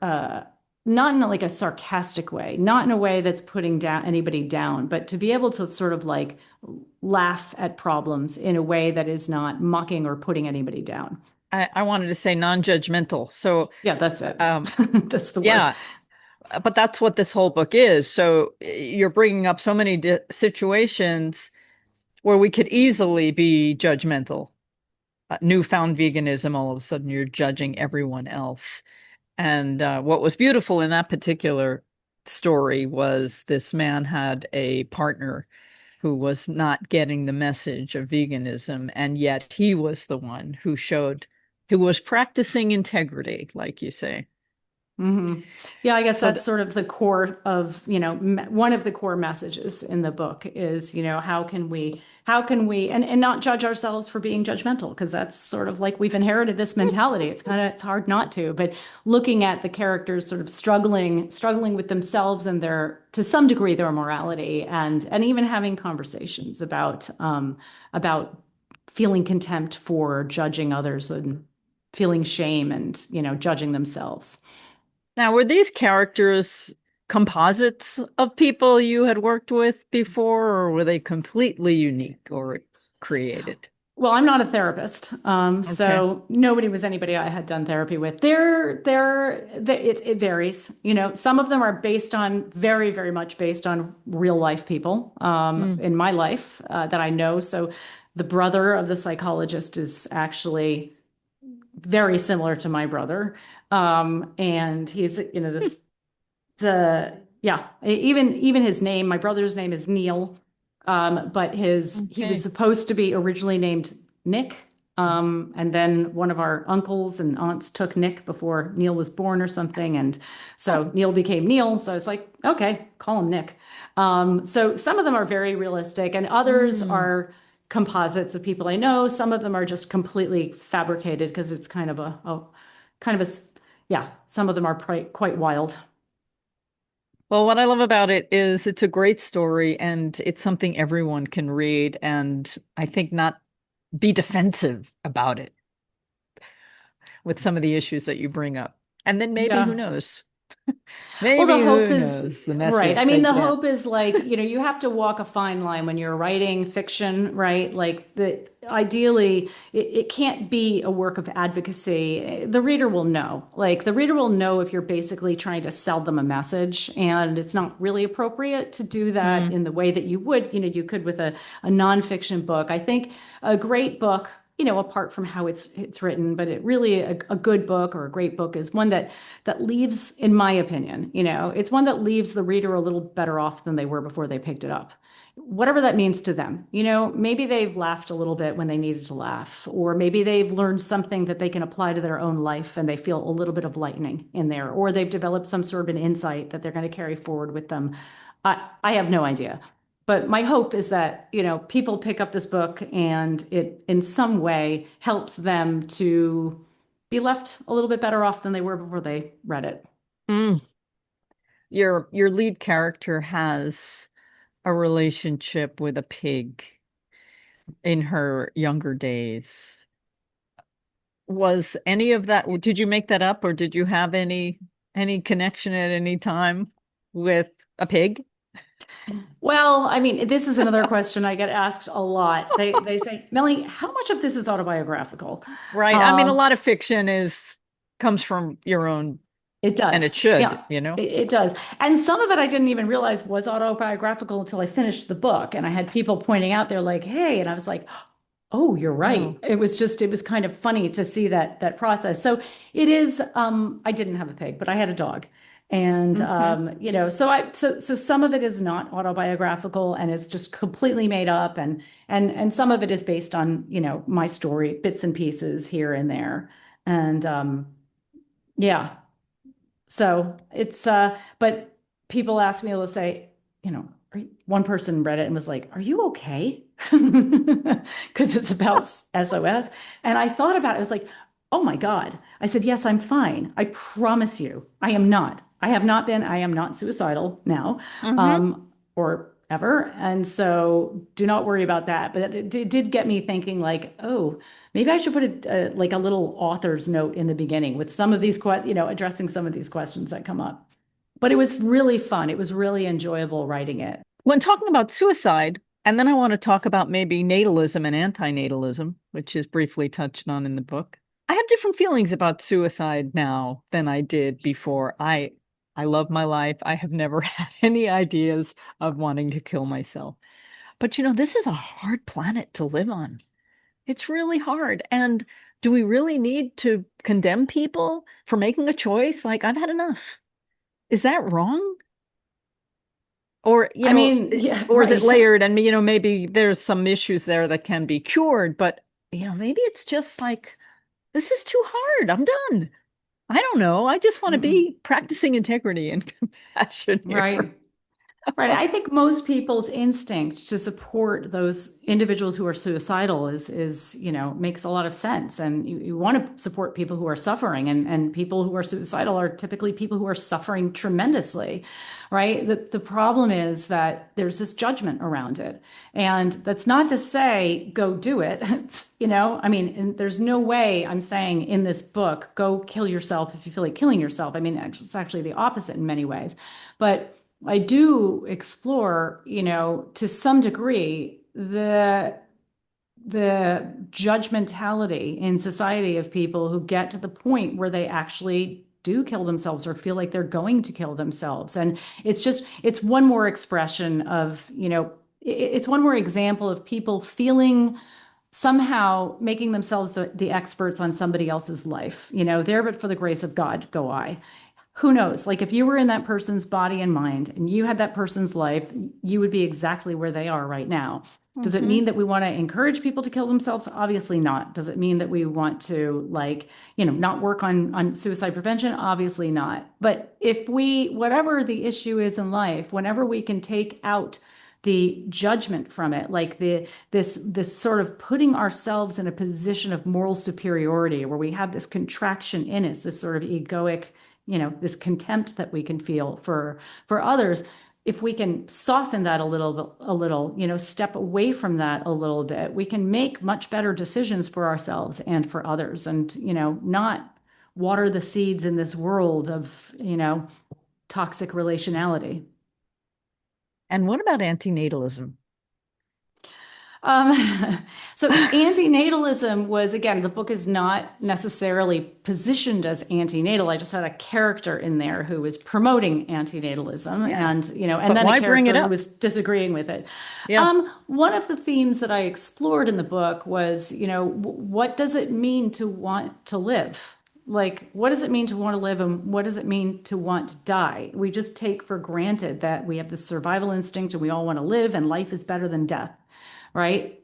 Speaker 2: Not in like a sarcastic way, not in a way that's putting down anybody down, but to be able to sort of like laugh at problems in a way that is not mocking or putting anybody down.
Speaker 1: I wanted to say non-judgmental. So,
Speaker 2: Yeah, that's it.
Speaker 1: um,
Speaker 2: That's the word.
Speaker 1: yeah, but that's what this whole book is. So you're bringing up so many situations where we could easily be judgmental. Newfound veganism, all of a sudden you're judging everyone else. And what was beautiful in that particular story was this man had a partner who was not getting the message of veganism, and yet he was the one who was practicing integrity, like you say.
Speaker 2: Hmm. Yeah, I guess
Speaker 1: So,
Speaker 2: that's sort of the core of, one of the core messages in the book is, how can we, and not judge ourselves for being judgmental, because that's sort of like we've inherited this mentality. It's hard not to, but looking at the characters sort of struggling with themselves and to some degree, their morality, and even having conversations about feeling contempt for judging others and feeling shame and, judging themselves.
Speaker 1: now, were these characters composites of people you had worked with before, or were they completely unique or created?
Speaker 2: Well, I'm not a therapist,
Speaker 1: Okay.
Speaker 2: so nobody was anybody I had done therapy with. It varies. Some of them are based on very, very much based on real life people
Speaker 1: Mm.
Speaker 2: in my life that I know. So the brother of the psychologist is actually very similar to my brother, and he's this the yeah, even his name, my brother's name is Neil, but his he was
Speaker 1: Okay.
Speaker 2: supposed to be originally named Nick, and then one of our uncles and aunts took Nick before Neil was born or something, and
Speaker 1: Oh.
Speaker 2: so Neil became Neil. So it's like, okay, call him Nick. So some of them are very realistic, and others
Speaker 1: Mm.
Speaker 2: are composites of people I know. Some of them are just completely fabricated because it's kind of a yeah. Some of them are quite wild.
Speaker 1: Well, what I love about it is it's a great story and it's something everyone can read, and I think not be defensive about it with some of the issues that you bring up. And then maybe, who
Speaker 2: Yeah.
Speaker 1: knows?
Speaker 2: Well, the
Speaker 1: Maybe,
Speaker 2: hope
Speaker 1: who
Speaker 2: is
Speaker 1: knows, the
Speaker 2: right. I
Speaker 1: message
Speaker 2: mean,
Speaker 1: they
Speaker 2: the
Speaker 1: get.
Speaker 2: hope is like, you have to walk a fine line when you're writing fiction, right? Like ideally it can't be a work of advocacy. The reader will know. Like the reader will know if you're basically trying to sell them a message, and it's not really appropriate to do that
Speaker 1: Mm.
Speaker 2: in the way that you could with a nonfiction book. I think a great book, apart from how it's written, but it really a good book or a great book is one that leaves, in my opinion, it's one that leaves the reader a little better off than they were before they picked it up. Whatever that means to them. Maybe they've laughed a little bit when they needed to laugh, or maybe they've learned something that they can apply to their own life and they feel a little bit of lightening in there, or they've developed some sort of an insight that they're going to carry forward with them. I have no idea. But my hope is that, people pick up this book and it in some way helps them to be left a little bit better off than they were before they read it.
Speaker 1: Mm. Your lead character has a relationship with a pig in her younger days. Was any of that, did you make that up or did you have any connection at any time with a pig?
Speaker 2: Well, I mean, this is another question I get asked a lot. They say, Melanie, how much of this is autobiographical?
Speaker 1: Right. I mean, a
Speaker 2: Um,
Speaker 1: lot of fiction is comes from your own,
Speaker 2: it
Speaker 1: and it
Speaker 2: does.
Speaker 1: should,
Speaker 2: Yeah,
Speaker 1: you know?
Speaker 2: it does. And some of it I didn't even realize was autobiographical until I finished the book. And I had people pointing out, they're like, hey, and I was like, Oh, you're right.
Speaker 1: Oh.
Speaker 2: It was kind of funny to see that process. So it is, I didn't have a pig, but I had a dog. And
Speaker 1: Hmm.
Speaker 2: so some of it is not autobiographical and it's just completely made up and some of it is based on, my story, bits and pieces here and there. And yeah, so but people ask me, they'll say, one person read it and was like, "Are you okay?" Because it's about SOS. And I thought about it. I was like, "Oh my God." I said, "Yes, I'm fine. I promise you, I am not. I have not been. I am not suicidal now,
Speaker 1: Hmm.
Speaker 2: or ever. And so do not worry about that." But it did get me thinking, like, oh, maybe I should put like a little author's note in the beginning with some of these, addressing some of these questions that come up. But it was really fun. It was really enjoyable writing it.
Speaker 1: When talking about suicide, and then I want to talk about maybe natalism and antinatalism, which is briefly touched on in the book. I have different feelings about suicide now than I did before. I love my life. I have never had any ideas of wanting to kill myself. But this is a hard planet to live on. It's really hard. And do we really need to condemn people for making a choice? Like, I've had enough. Is that wrong? Or,
Speaker 2: I mean, yeah,
Speaker 1: or is it
Speaker 2: right.
Speaker 1: layered? And, maybe there's some issues there that can be cured, but, maybe it's just like, this is too hard. I'm done. I don't know. I just want to
Speaker 2: Mm-mm.
Speaker 1: be practicing integrity and compassion here.
Speaker 2: Right. Right. I think most people's instinct to support those individuals who are suicidal is, makes a lot of sense. And you want to support people who are suffering and people who are suicidal are typically people who are suffering tremendously, right? The problem is that there's this judgment around it. And that's not to say go do it. I mean, and there's no way I'm saying in this book, go kill yourself if you feel like killing yourself. I mean, it's actually the opposite in many ways. But I do explore, to some degree, the judgmentality in society of people who get to the point where they actually do kill themselves or feel like they're going to kill themselves. And it's one more expression of, it's one more example of people feeling somehow making themselves the experts on somebody else's life. There, but for the grace of God, go I. Who knows? Like if you were in that person's body and mind and you had that person's life, you would be exactly where they are right now. Does it
Speaker 1: Hmm.
Speaker 2: mean that we want to encourage people to kill themselves? Obviously not. Does it mean that we want to not work on suicide prevention? Obviously not. But if whatever the issue is in life, whenever we can take out the judgment from it, like this sort of putting ourselves in a position of moral superiority where we have this contraction in us, this sort of egoic, this contempt that we can feel for others. If we can soften that a little, step away from that a little bit, we can make much better decisions for ourselves and for others and, not water the seeds in this world of, toxic relationality.
Speaker 1: And what about antinatalism?
Speaker 2: Um, so antinatalism was, again, the book is not necessarily positioned as antenatal. I just had a character in there who was promoting antinatalism
Speaker 1: Yeah.
Speaker 2: and
Speaker 1: But
Speaker 2: then a
Speaker 1: why bring it
Speaker 2: character who
Speaker 1: up?
Speaker 2: was disagreeing with it.
Speaker 1: Yeah.
Speaker 2: One of the themes that I explored in the book was, what does it mean to want to live? Like, what does it mean to want to live and what does it mean to want to die? We just take for granted that we have this survival instinct and we all want to live and life is better than death, right?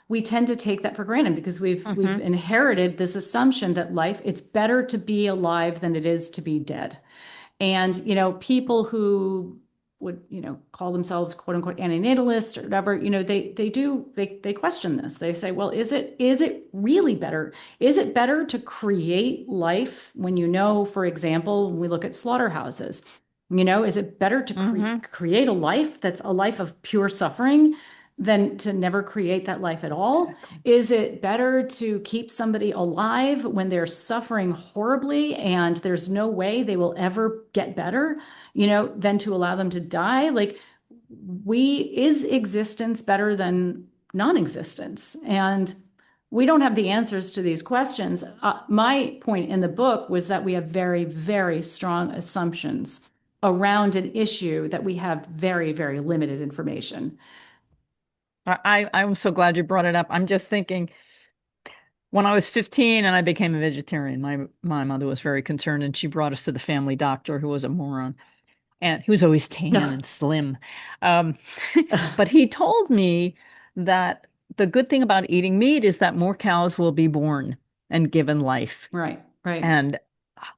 Speaker 2: We tend to take that for granted because we've
Speaker 1: Hmm.
Speaker 2: inherited this assumption that life, it's better to be alive than it is to be dead. And, people who would, call themselves quote unquote antinatalist or whatever, they question this. They say, well, is it really better? Is it better to create life when for example, when we look at slaughterhouses, is it better to
Speaker 1: Hmm.
Speaker 2: create a life that's a life of pure suffering than to never create that life at all?
Speaker 1: Exactly.
Speaker 2: Is it better to keep somebody alive when they're suffering horribly and there's no way they will ever get better, than to allow them to die? Like, is existence better than non-existence? And we don't have the answers to these questions. My point in the book was that we have very, very strong assumptions around an issue that we have very, very limited information.
Speaker 1: I'm so glad you brought it up. I'm just thinking when I was 15 and I became a vegetarian, my mother was very concerned and she brought us to the family doctor who was a moron. And he was always tan
Speaker 2: No.
Speaker 1: and slim. Um, but he told me that the good thing about eating meat is that more cows will be born and given life.
Speaker 2: Right, right.
Speaker 1: And,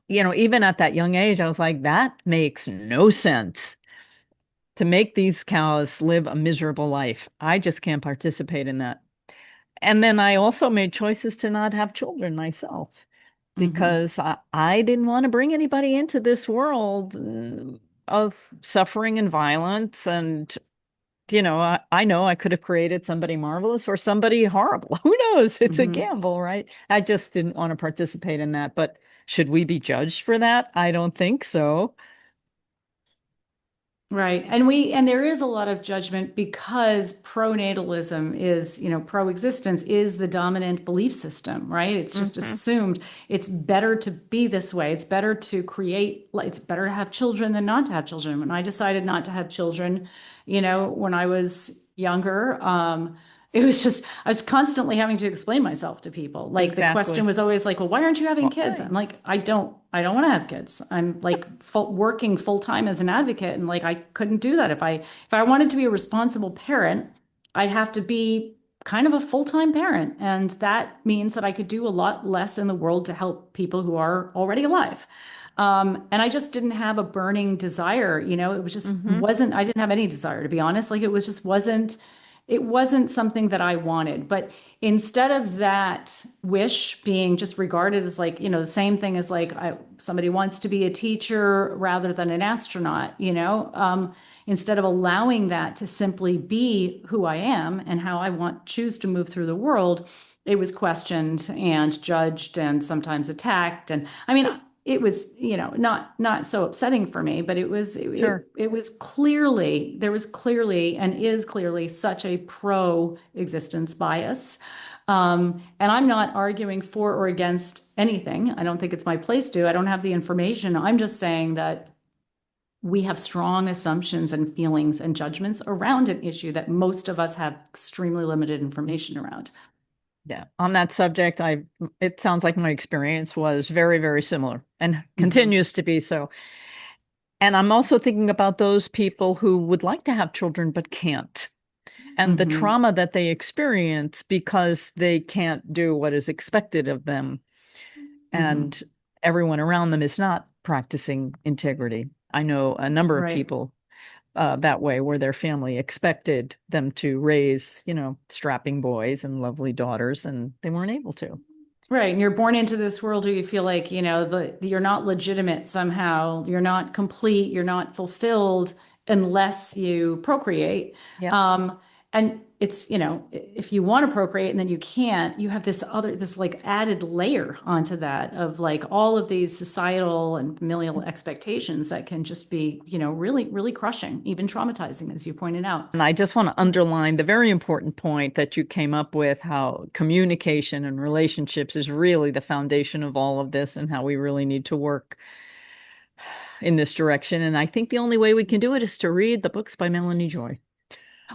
Speaker 1: even at that young age, I was like, that makes no sense to make these cows live a miserable life. I just can't participate in that. And then I also made choices to not have children myself
Speaker 2: Hmm.
Speaker 1: because I didn't want to bring anybody into this world of suffering and violence. And, I know I could have created somebody marvelous or somebody horrible. Who knows? It's a
Speaker 2: Hmm.
Speaker 1: gamble, right? I just didn't want to participate in that. But should we be judged for that? I don't think so.
Speaker 2: Right. And there is a lot of judgment because pronatalism is, pro-existence is the dominant belief system, right? It's just
Speaker 1: Hmm.
Speaker 2: assumed it's better to be this way. It's better to create, like, it's better to have children than not to have children. When I decided not to have children, when I was younger, it was just, I was constantly having to explain myself to people. Like the question
Speaker 1: Exactly.
Speaker 2: was always like, well, why aren't you having kids?
Speaker 1: Why?
Speaker 2: I'm like, I don't want to have kids. I'm like working full time as an advocate, and like I couldn't do that. If I wanted to be a responsible parent, I'd have to be kind of a full time parent, and that means that I could do a lot less in the world to help people who are already alive. And I just didn't have a burning desire, it was just
Speaker 1: Hmm.
Speaker 2: wasn't, I didn't have any desire to be honest. Like it wasn't something that I wanted. But instead of that wish being just regarded as like, the same thing as like somebody wants to be a teacher rather than an astronaut, instead of allowing that to simply be who I am and how I choose to move through the world, it was questioned and judged and sometimes attacked. And I mean, it was, not so upsetting for me, but
Speaker 1: Sure.
Speaker 2: it was clearly, there was clearly and is clearly such a pro existence bias. And I'm not arguing for or against anything. I don't think it's my place to. I don't have the information. I'm just saying that we have strong assumptions and feelings and judgments around an issue that most of us have extremely limited information around.
Speaker 1: Yeah. On that subject, it sounds like my experience was very, very similar and
Speaker 2: Hmm.
Speaker 1: continues to be so. And I'm also thinking about those people who would like to have children but can't, and the
Speaker 2: Hmm.
Speaker 1: trauma that they experience because they can't do what is expected of them.
Speaker 2: Hmm.
Speaker 1: And everyone around them is not practicing integrity. I know a number of
Speaker 2: Right.
Speaker 1: people that way, where their family expected them to raise, strapping boys and lovely daughters, and they weren't able to.
Speaker 2: Right. And you're born into this world where you feel like, you're not legitimate somehow. You're not complete. You're not fulfilled unless you procreate.
Speaker 1: Yeah.
Speaker 2: And it's, if you want to procreate and then you can't, you have this like added layer onto that of like all of these societal and familial expectations that can just be, really, really crushing, even traumatizing, as you pointed out.
Speaker 1: And I just want to underline the very important point that you came up with, how communication and relationships is really the foundation of all of this and how we really need to work in this direction. And I think the only way we can do it is to read the books by Melanie Joy.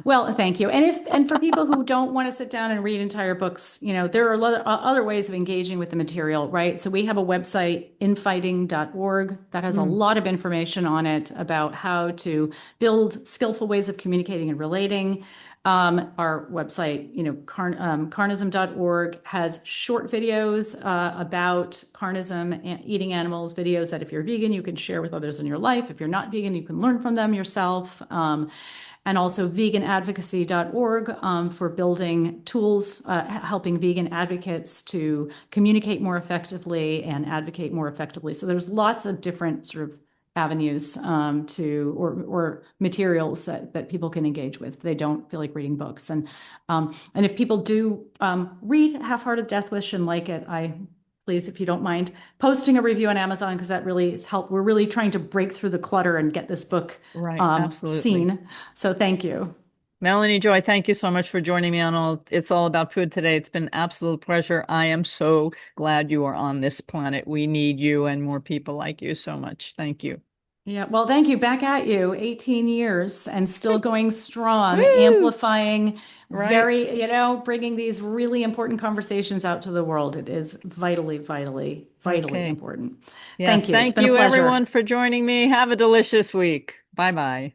Speaker 2: Well, thank you. And for people who don't want to sit down and read entire books, there are a lot of other ways of engaging with the material, right? So we have a website, infighting.org, that has a
Speaker 1: Mm.
Speaker 2: lot of information on it about how to build skillful ways of communicating and relating. Our website, carnism.org has short videos about carnism and eating animals, videos that if you're vegan, you can share with others in your life. If you're not vegan, you can learn from them yourself. And also veganadvocacy.org for building tools, helping vegan advocates to communicate more effectively and advocate more effectively. So there's lots of different sort of avenues or materials that people can engage with. They don't feel like reading books. And if people do read Half-Hearted Death Wish and like it, please, if you don't mind, posting a review on Amazon because that really has helped. We're really trying to break through the clutter and get this book
Speaker 1: Right, absolutely.
Speaker 2: seen. So thank you.
Speaker 1: Melanie Joy, thank you so much for joining me on It's All About Food today. It's been an absolute pleasure. I am so glad you are on this planet. We need you and more people like you so much. Thank you.
Speaker 2: Yeah, well, thank you. Back at you, 18 years and still going strong,
Speaker 1: Woo!
Speaker 2: amplifying
Speaker 1: Right.
Speaker 2: bringing these really important conversations out to the world. It is vitally, vitally, vitally
Speaker 1: Okay.
Speaker 2: important.
Speaker 1: Yes.
Speaker 2: Thank you. It's
Speaker 1: Thank
Speaker 2: been a
Speaker 1: you,
Speaker 2: pleasure.
Speaker 1: everyone, for joining me. Have a delicious week. Bye bye.